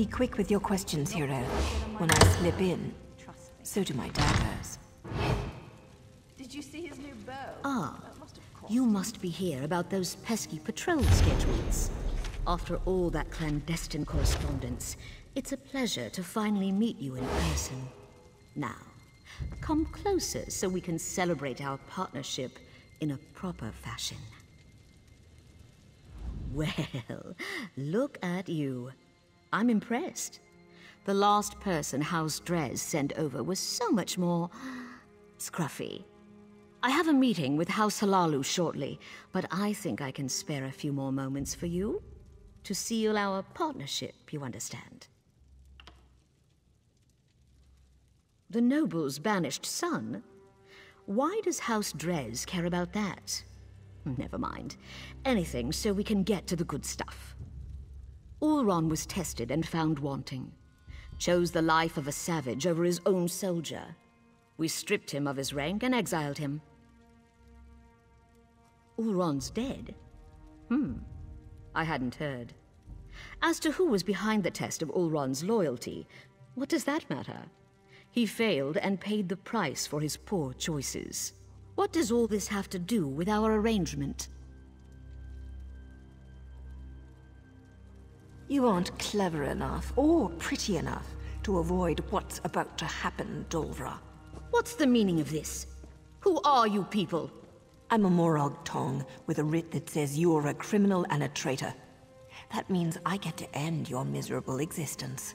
Be quick with your questions, hero. When I slip in, so do my daggers. Did you see his new bow? Ah, you must be here about those pesky patrol schedules. After all that clandestine correspondence, it's a pleasure to finally meet you in person. Now, come closer so we can celebrate our partnership in a proper fashion. Well, look at you. I'm impressed. The last person House Drez sent over was so much more scruffy. I have a meeting with House Halalu shortly, but I think I can spare a few more moments for you to seal our partnership, you understand. The noble's banished son? Why does House Drez care about that? Never mind. Anything so we can get to the good stuff. Ulran was tested and found wanting. Chose the life of a savage over his own soldier. We stripped him of his rank and exiled him. Ulran's dead? I hadn't heard. As to who was behind the test of Ulran's loyalty, what does that matter? He failed and paid the price for his poor choices. What does all this have to do with our arrangement? You aren't clever enough, or pretty enough, to avoid what's about to happen, Dolvara. What's the meaning of this? Who are you people? I'm a Morag Tong with a writ that says you're a criminal and a traitor. That means I get to end your miserable existence.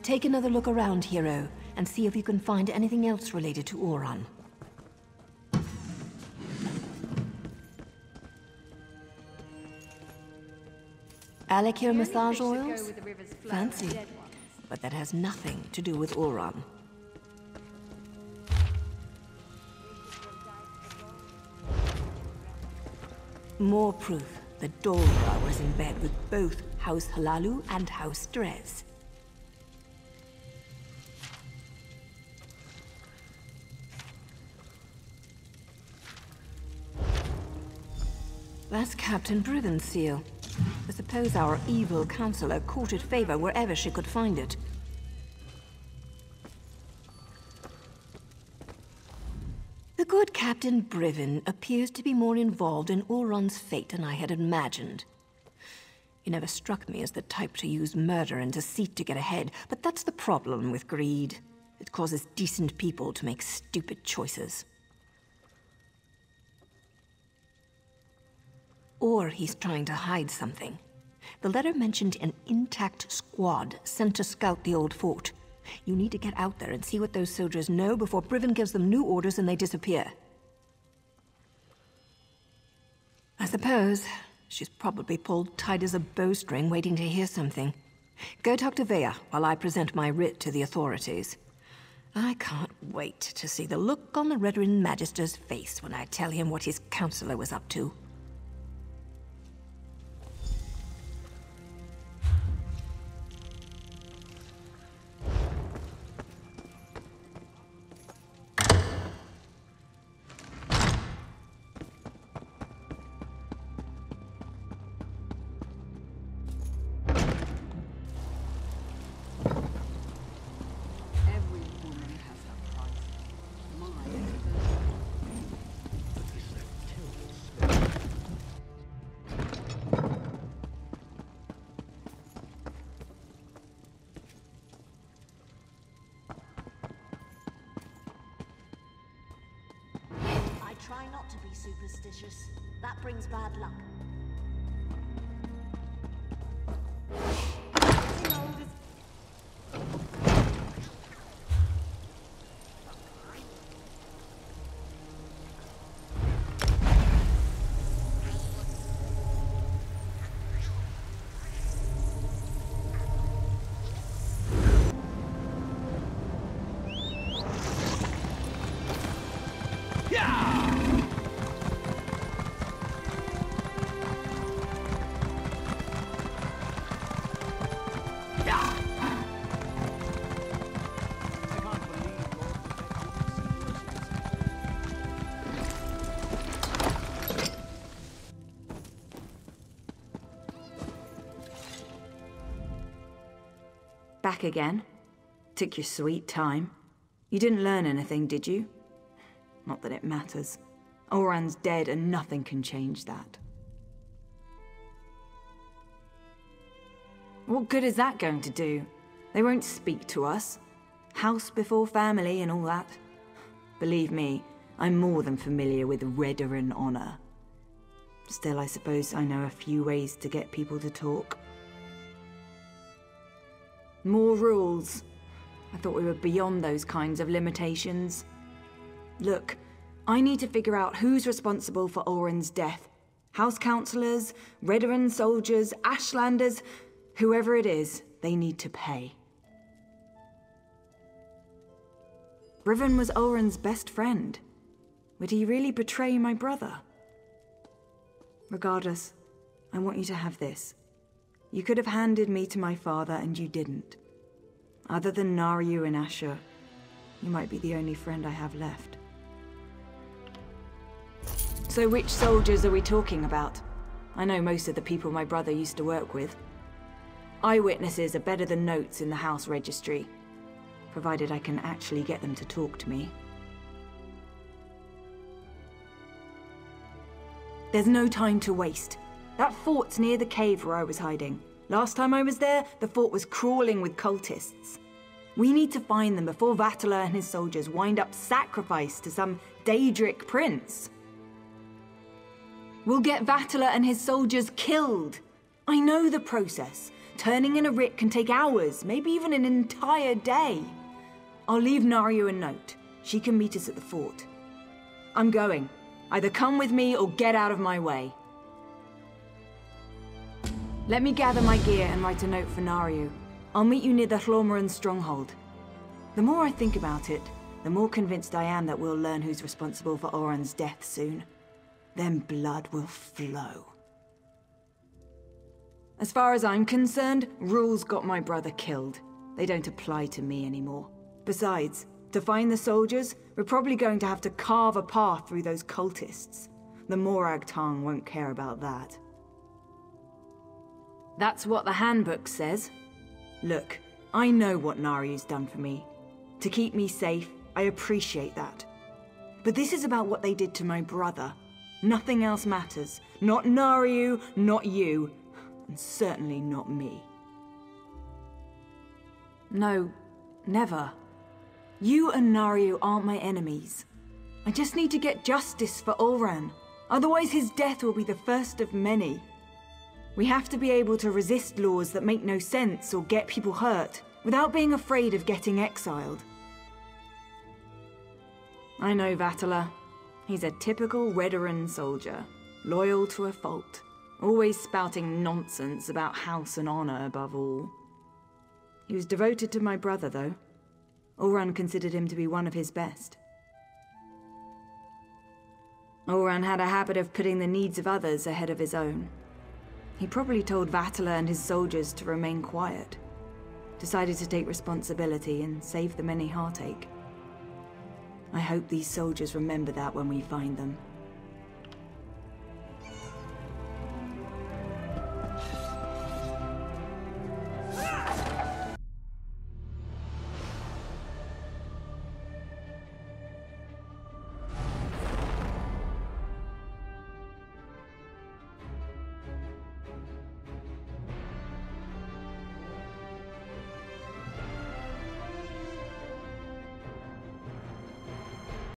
Take another look around, hero, and see if you can find anything else related to Ulran. Alakir massage oils? Fancy. But that has nothing to do with Ulran. More proof that Dolvara was in bed with both House Halalu and House Drez. That's Captain Briven's seal. I suppose our evil counselor courted favor wherever she could find it. The good Captain Briven appears to be more involved in Ulran's fate than I had imagined. He never struck me as the type to use murder and deceit to get ahead, but that's the problem with greed. It causes decent people to make stupid choices. Or he's trying to hide something. The letter mentioned an intact squad sent to scout the old fort. You need to get out there and see what those soldiers know before Briven gives them new orders and they disappear. I suppose she's probably pulled tight as a bowstring waiting to hear something. Go talk to Vea while I present my writ to the authorities. I can't wait to see the look on the Redoran Magister's face when I tell him what his counselor was up to. Try not to be superstitious. That brings bad luck. Getting old is... Back again? Took your sweet time. You didn't learn anything, did you? Not that it matters. Ulran's dead and nothing can change that. What good is that going to do? They won't speak to us. House before family and all that. Believe me, I'm more than familiar with Redoran honor. Still, I suppose I know a few ways to get people to talk. More rules. I thought we were beyond those kinds of limitations. Look, I need to figure out who's responsible for Ulran's death. House councillors, Redoran soldiers, Ashlanders, whoever it is, they need to pay. Brivin was Ulran's best friend. Would he really betray my brother? Regardless, I want you to have this. You could have handed me to my father and you didn't. Other than Naryu and Asher, you might be the only friend I have left. So which soldiers are we talking about? I know most of the people my brother used to work with. Eyewitnesses are better than notes in the house registry, provided I can actually get them to talk to me. There's no time to waste. That fort's near the cave where I was hiding. Last time I was there, the fort was crawling with cultists. We need to find them before Vatala and his soldiers wind up sacrificed to some Daedric prince. We'll get Vatala and his soldiers killed. I know the process. Turning in a writ can take hours, maybe even an entire day. I'll leave Naryu a note. She can meet us at the fort. I'm going. Either come with me or get out of my way. Let me gather my gear and write a note for Naryu. I'll meet you near the Hlormaran stronghold. The more I think about it, the more convinced I am that we'll learn who's responsible for Ulran's death soon. Then blood will flow. As far as I'm concerned, rules got my brother killed. They don't apply to me anymore. Besides, to find the soldiers, we're probably going to have to carve a path through those cultists. The Morag Tong won't care about that. That's what the handbook says. Look, I know what Naryu's done for me. To keep me safe, I appreciate that. But this is about what they did to my brother. Nothing else matters. Not Naryu, not you, and certainly not me. No, never. You and Naryu aren't my enemies. I just need to get justice for Ulran. Otherwise his death will be the first of many. We have to be able to resist laws that make no sense or get people hurt, without being afraid of getting exiled. I know Vatala. He's a typical Redoran soldier, loyal to a fault, always spouting nonsense about house and honor above all. He was devoted to my brother, though. Ulran considered him to be one of his best. Ulran had a habit of putting the needs of others ahead of his own. He probably told Vatala and his soldiers to remain quiet. Decided to take responsibility and save them any heartache. I hope these soldiers remember that when we find them.